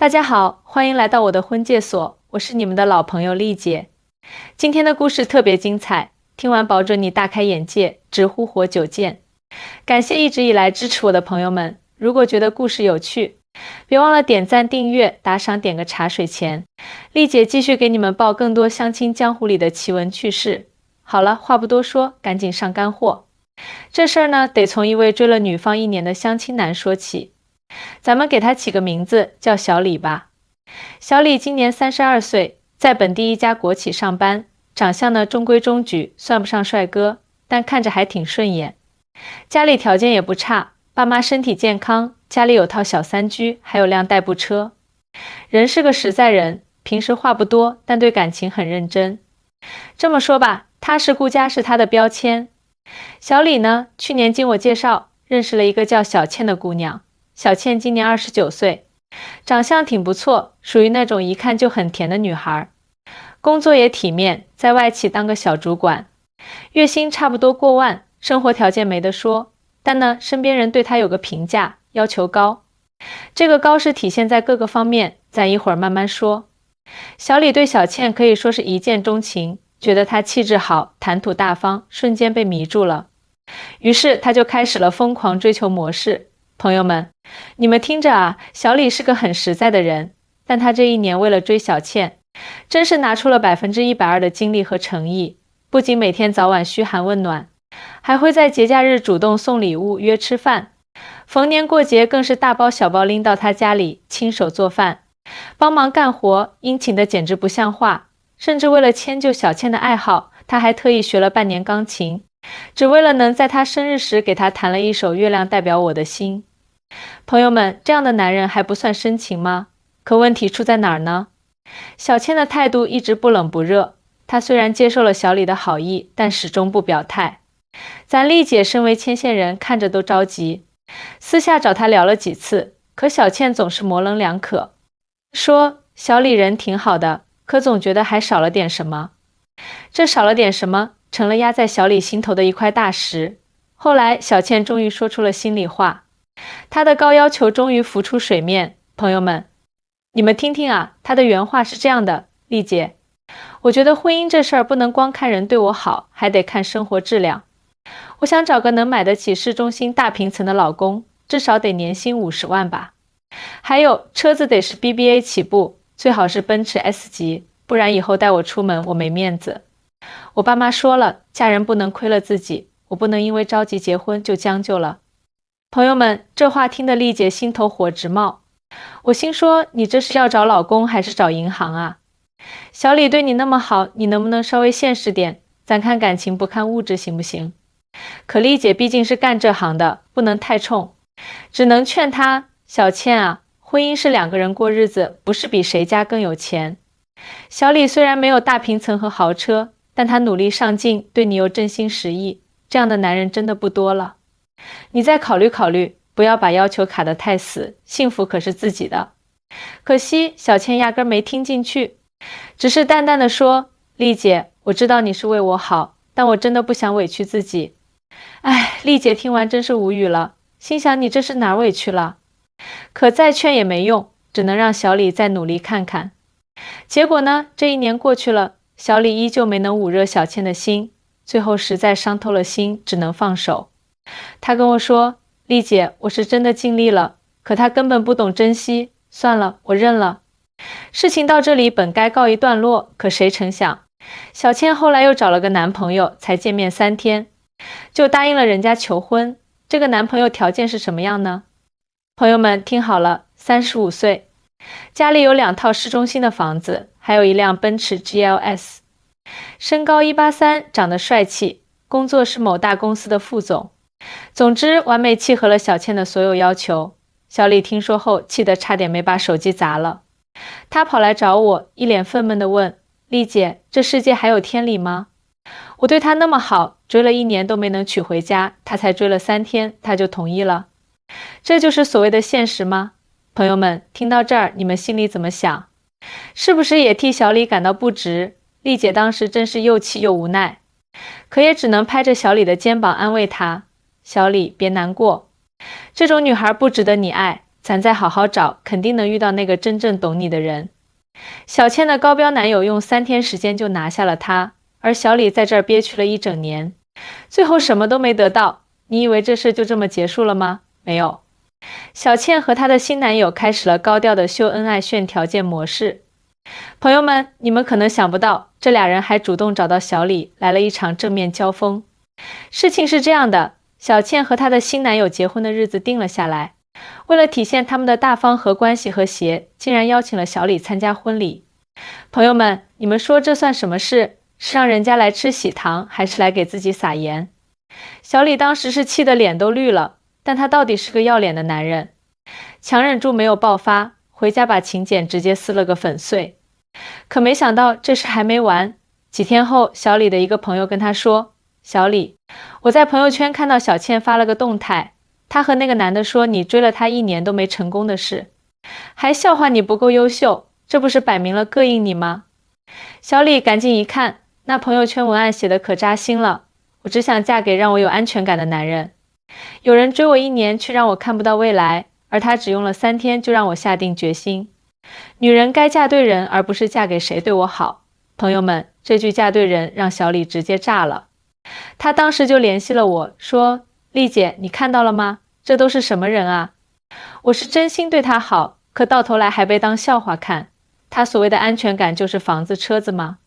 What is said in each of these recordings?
大家好，欢迎来到我的婚介所，我是你们的老朋友丽姐。今天的故事特别精彩，听完保准你大开眼界，直呼活久见。感谢一直以来支持我的朋友们，如果觉得故事有趣，别忘了点赞、订阅、打赏，点个茶水钱。丽姐继续给你们报更多相亲江湖里的奇闻趣事。好了，话不多说，赶紧上干货。这事儿呢，得从一位追了女方1年的相亲男说起。咱们给他起个名字叫小李吧。小李今年32岁，在本地一家国企上班，长相呢中规中矩，算不上帅哥，但看着还挺顺眼。家里条件也不差，爸妈身体健康，家里有套小3居，还有辆代步车。人是个实在人，平时话不多，但对感情很认真。这么说吧，踏实顾家是他的标签。小李呢，去年经我介绍，认识了一个叫小倩的姑娘。小倩今年29岁，长相挺不错，属于那种一看就很甜的女孩。工作也体面，在外企当个小主管，月薪差不多过万，生活条件没得说。但呢，身边人对她有个评价，要求高。这个高是体现在各个方面，咱一会儿慢慢说。小李对小倩可以说是一见钟情，觉得她气质好，谈吐大方，瞬间被迷住了。于是他就开始了疯狂追求模式。朋友们，你们听着啊，小李是个很实在的人，但他这1年为了追小倩，真是拿出了120%的精力和诚意，不仅每天早晚嘘寒问暖，还会在节假日主动送礼物约吃饭，逢年过节更是大包小包拎到他家里，亲手做饭，帮忙干活，殷勤的简直不像话。甚至为了迁就小倩的爱好，他还特意学了半年钢琴，只为了能在他生日时给他弹了一首《月亮代表我的心》。朋友们，这样的男人还不算深情吗？可问题出在哪儿呢？小倩的态度一直不冷不热，她虽然接受了小李的好意，但始终不表态。咱丽姐身为牵线人，看着都着急，私下找她聊了几次，可小倩总是模棱两可，说小李人挺好的，可总觉得还少了点什么。这少了点什么，成了压在小李心头的一块大石。后来小倩终于说出了心里话，她的高要求终于浮出水面。朋友们，你们听听啊，她的原话是这样的：丽姐，我觉得婚姻这事儿不能光看人对我好，还得看生活质量。我想找个能买得起市中心大平层的老公，至少得年薪50万吧。还有车子得是 BBA 起步，最好是奔驰 S 级，不然以后带我出门我没面子。我爸妈说了，嫁人不能亏了自己，我不能因为着急结婚就将就了。朋友们，这话听得丽姐心头火直冒。我心说，你这是要找老公还是找银行啊？小李对你那么好，你能不能稍微现实点？咱看感情不看物质行不行？可丽姐毕竟是干这行的，不能太冲，只能劝她，小倩啊，婚姻是2个人过日子，不是比谁家更有钱。小李虽然没有大平层和豪车，但他努力上进，对你又真心实意，这样的男人真的不多了。你再考虑考虑，不要把要求卡得太死，幸福可是自己的。可惜小倩压根没听进去，只是淡淡的说，丽姐，我知道你是为我好，但我真的不想委屈自己。哎，丽姐听完真是无语了，心想你这是哪儿委屈了？可再劝也没用，只能让小李再努力看看。结果呢，这1年过去了，小李依旧没能捂热小倩的心，最后实在伤透了心，只能放手。他跟我说，丽姐，我是真的尽力了，可他根本不懂珍惜，算了，我认了。事情到这里本该告一段落，可谁成想，小倩后来又找了个男朋友，才见面3天，就答应了人家求婚。这个男朋友条件是什么样呢？朋友们听好了，35岁，家里有2套市中心的房子，还有一辆奔驰 GLS， 身高183，长得帅气，工作是某大公司的副总。总之完美契合了小倩的所有要求。小李听说后气得差点没把手机砸了，他跑来找我，一脸愤懑地问，丽姐，这世界还有天理吗？我对他那么好，追了1年都没能娶回家，他才追了3天他就同意了。这就是所谓的现实吗？朋友们，听到这儿你们心里怎么想？是不是也替小李感到不值？丽姐当时真是又气又无奈，可也只能拍着小李的肩膀安慰他，小李别难过，这种女孩不值得你爱，咱再好好找，肯定能遇到那个真正懂你的人。小倩的高标男友用3天时间就拿下了她，而小李在这儿憋屈了一整年，最后什么都没得到。你以为这事就这么结束了吗？没有。小倩和她的新男友开始了高调的秀恩爱炫条件模式。朋友们，你们可能想不到，这俩人还主动找到小李，来了一场正面交锋。事情是这样的，小倩和她的新男友结婚的日子定了下来，为了体现他们的大方和关系和谐，竟然邀请了小李参加婚礼。朋友们，你们说这算什么事？是让人家来吃喜糖，还是来给自己撒盐？小李当时是气得脸都绿了，但他到底是个要脸的男人，强忍住没有爆发，回家把请柬直接撕了个粉碎。可没想到这事还没完，几天后，小李的一个朋友跟他说，小李，我在朋友圈看到小倩发了个动态，她和那个男的说你追了他1年都没成功的事，还笑话你不够优秀，这不是摆明了膈应你吗？小李赶紧一看，那朋友圈文案写的可扎心了，我只想嫁给让我有安全感的男人。有人追我1年却让我看不到未来，而他只用了3天就让我下定决心。女人该嫁对人，而不是嫁给谁对我好。朋友们，这句嫁对人让小李直接炸了。他当时就联系了我，说，丽姐，你看到了吗？这都是什么人啊？我是真心对他好，可到头来还被当笑话看。他所谓的安全感就是房子车子吗？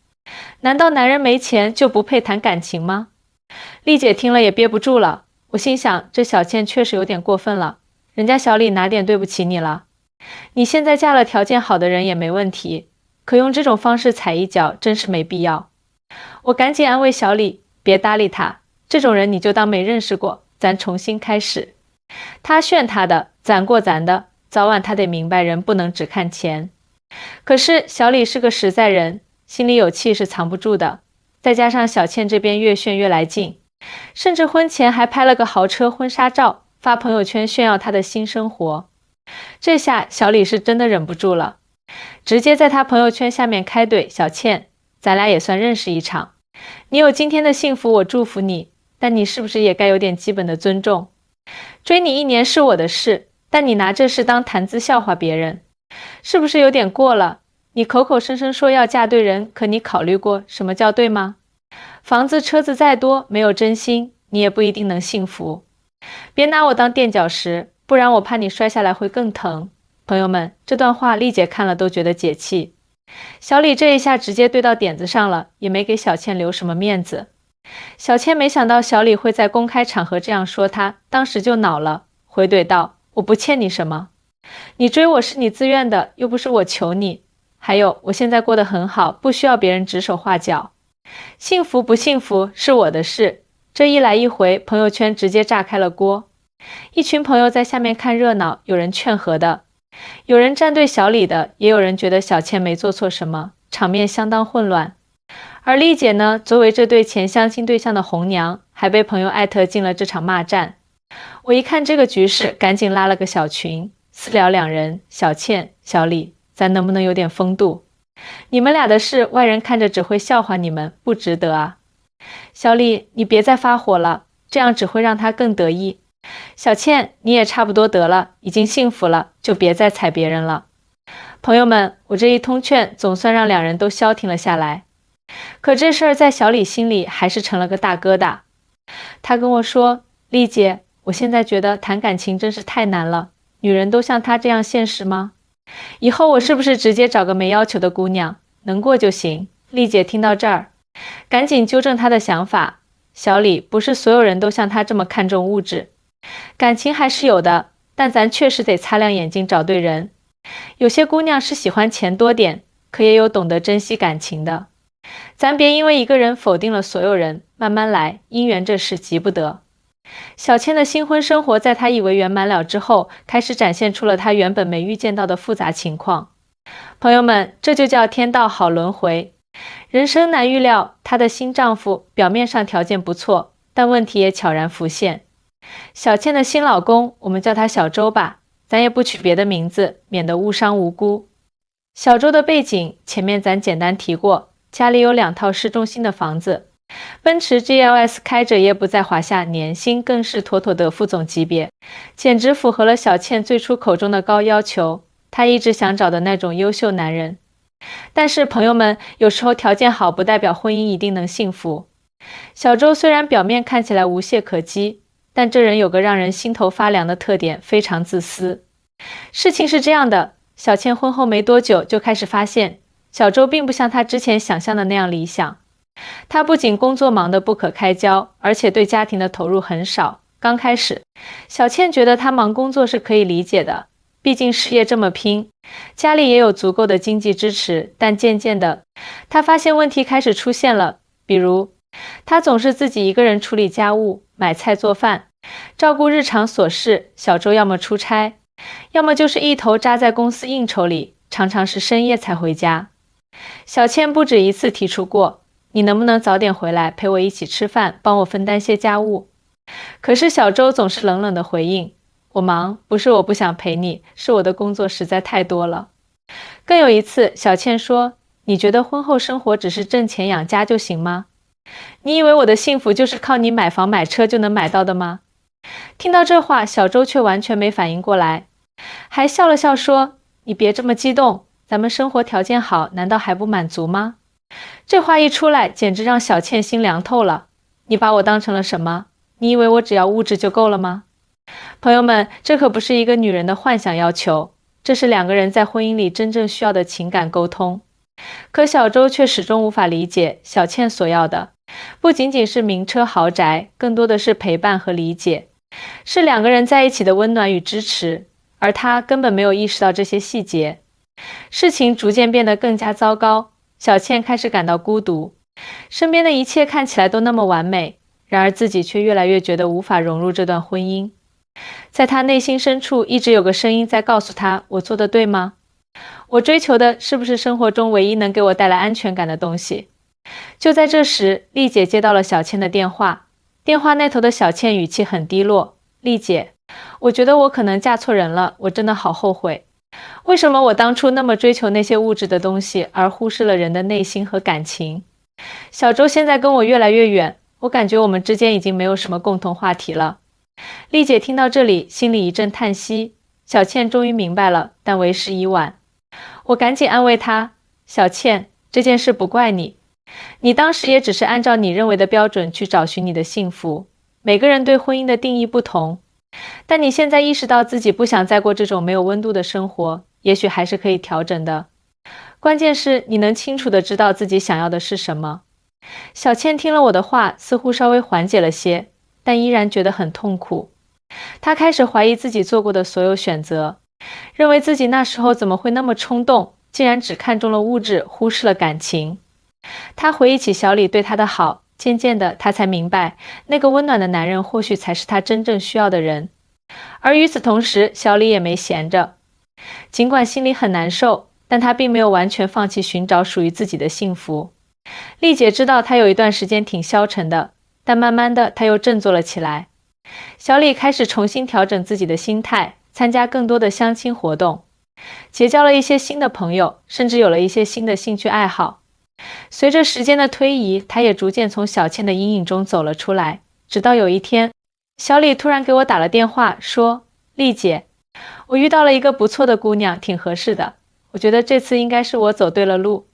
难道男人没钱就不配谈感情吗？丽姐听了也憋不住了，我心想，这小倩确实有点过分了，人家小李哪点对不起你了？你现在嫁了条件好的人也没问题，可用这种方式踩一脚真是没必要。我赶紧安慰小李，别搭理他，这种人你就当没认识过，咱重新开始。他炫他的，咱过咱的，早晚他得明白人不能只看钱。可是小李是个实在人，心里有气是藏不住的，再加上小倩这边越炫越来劲，甚至婚前还拍了个豪车婚纱照发朋友圈炫耀他的新生活。这下小李是真的忍不住了，直接在他朋友圈下面开怼，小倩，咱俩也算认识一场，你有今天的幸福我祝福你，但你是不是也该有点基本的尊重？追你1年是我的事，但你拿这事当谈资笑话别人，是不是有点过了？你口口声声说要嫁对人，可你考虑过什么叫对吗？房子车子再多，没有真心，你也不一定能幸福。别拿我当垫脚石，不然我怕你摔下来会更疼。朋友们，这段话丽姐看了都觉得解气。小李这一下直接对到点子上了，也没给小倩留什么面子。小倩没想到小李会在公开场合这样说她，当时就恼了，回怼道，我不欠你什么，你追我是你自愿的，又不是我求你。还有，我现在过得很好，不需要别人指手画脚。幸福不幸福是我的事。这一来一回，朋友圈直接炸开了锅。一群朋友在下面看热闹，有人劝和的，有人站队小李的，也有人觉得小倩没做错什么，场面相当混乱。而丽姐呢，作为这对前相亲对象的红娘，还被朋友艾特进了这场骂战。我一看这个局势，赶紧拉了个小群，私聊2人，小倩、小李，咱能不能有点风度？你们俩的事，外人看着只会笑话你们，不值得啊。小李，你别再发火了，这样只会让他更得意。小倩，你也差不多得了，已经幸福了，就别再踩别人了。朋友们，我这一通劝，总算让2人都消停了下来。可这事儿在小李心里还是成了个大疙瘩。他跟我说，丽姐，我现在觉得谈感情真是太难了，女人都像她这样现实吗？以后我是不是直接找个没要求的姑娘，能过就行？丽姐听到这儿，赶紧纠正她的想法。小李，不是所有人都像他这么看重物质，感情还是有的，但咱确实得擦亮眼睛找对人。有些姑娘是喜欢钱多点，可也有懂得珍惜感情的。咱别因为一个人否定了所有人，慢慢来，姻缘这事急不得。小倩的新婚生活在她以为圆满了之后，开始展现出了她原本没预见到的复杂情况。朋友们，这就叫天道好轮回。人生难预料，她的新丈夫表面上条件不错，但问题也悄然浮现。小倩的新老公，我们叫他小周吧，咱也不取别的名字，免得误伤无辜。小周的背景前面咱简单提过，家里有2套市中心的房子，奔驰 GLS 开着也不在话下，年薪更是妥妥的副总级别，简直符合了小倩最初口中的高要求，她一直想找的那种优秀男人。但是朋友们，有时候条件好不代表婚姻一定能幸福。小周虽然表面看起来无懈可击，但这人有个让人心头发凉的特点，非常自私。事情是这样的，小倩婚后没多久就开始发现，小周并不像她之前想象的那样理想。他不仅工作忙得不可开交，而且对家庭的投入很少。刚开始，小倩觉得他忙工作是可以理解的，毕竟事业这么拼，家里也有足够的经济支持。但渐渐的，他发现问题开始出现了，比如，他总是自己一个人处理家务、买菜做饭，照顾日常琐事。小周要么出差，要么就是一头扎在公司应酬里，常常是深夜才回家。小倩不止一次提出过，你能不能早点回来陪我一起吃饭，帮我分担些家务？可是小周总是冷冷的回应，我忙，不是我不想陪你，是我的工作实在太多了。更有一次，小倩说，你觉得婚后生活只是挣钱养家就行吗？你以为我的幸福就是靠你买房买车就能买到的吗？听到这话，小周却完全没反应过来，还笑了笑说，你别这么激动，咱们生活条件好，难道还不满足吗？这话一出来，简直让小倩心凉透了。你把我当成了什么？你以为我只要物质就够了吗？朋友们，这可不是一个女人的幻想要求，这是两个人在婚姻里真正需要的情感沟通。可小周却始终无法理解，小倩所要的不仅仅是名车豪宅，更多的是陪伴和理解，是两个人在一起的温暖与支持，而他根本没有意识到这些细节。事情逐渐变得更加糟糕，小倩开始感到孤独，身边的一切看起来都那么完美，然而自己却越来越觉得无法融入这段婚姻。在她内心深处一直有个声音在告诉她，我做的对吗？我追求的是不是生活中唯一能给我带来安全感的东西？就在这时，丽姐接到了小倩的电话，电话那头的小倩语气很低落，丽姐，我觉得我可能嫁错人了，我真的好后悔。为什么我当初那么追求那些物质的东西，而忽视了人的内心和感情？小周现在跟我越来越远，我感觉我们之间已经没有什么共同话题了。丽姐听到这里，心里一阵叹息，小倩终于明白了，但为时已晚。我赶紧安慰她，小倩，这件事不怪你，你当时也只是按照你认为的标准去找寻你的幸福，每个人对婚姻的定义不同，但你现在意识到自己不想再过这种没有温度的生活，也许还是可以调整的。关键是你能清楚地知道自己想要的是什么。小倩听了我的话，似乎稍微缓解了些，但依然觉得很痛苦。她开始怀疑自己做过的所有选择，认为自己那时候怎么会那么冲动，竟然只看重了物质，忽视了感情。她回忆起小李对她的好，渐渐的她才明白，那个温暖的男人或许才是她真正需要的人。而与此同时，小李也没闲着，尽管心里很难受，但他并没有完全放弃寻找属于自己的幸福。丽姐知道他有一段时间挺消沉的，但慢慢的他又振作了起来。小李开始重新调整自己的心态，参加更多的相亲活动，结交了一些新的朋友，甚至有了一些新的兴趣爱好。随着时间的推移，他也逐渐从小倩的阴影中走了出来。直到有一天，小李突然给我打了电话，说，丽姐，我遇到了一个不错的姑娘，挺合适的，我觉得这次应该是我走对了路。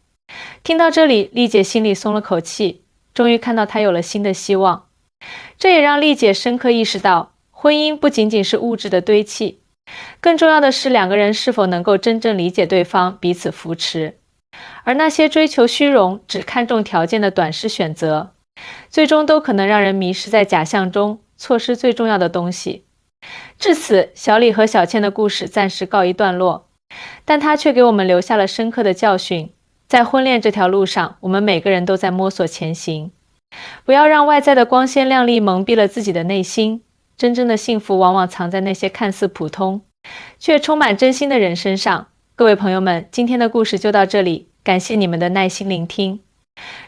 听到这里，丽姐心里松了口气，终于看到她有了新的希望。这也让丽姐深刻意识到，婚姻不仅仅是物质的堆砌，更重要的是两个人是否能够真正理解对方，彼此扶持。而那些追求虚荣、只看重条件的短视选择，最终都可能让人迷失在假象中，错失最重要的东西。至此，小李和小倩的故事暂时告一段落，但他却给我们留下了深刻的教训。在婚恋这条路上，我们每个人都在摸索前行，不要让外在的光鲜亮丽蒙蔽了自己的内心。真正的幸福往往藏在那些看似普通，却充满真心的人身上。各位朋友们，今天的故事就到这里，感谢你们的耐心聆听。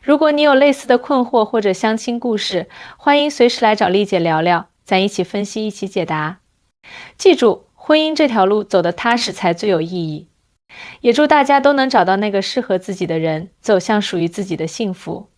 如果你有类似的困惑或者相亲故事，欢迎随时来找丽姐聊聊，咱一起分析，一起解答。记住，婚姻这条路走得踏实才最有意义。也祝大家都能找到那个适合自己的人，走向属于自己的幸福。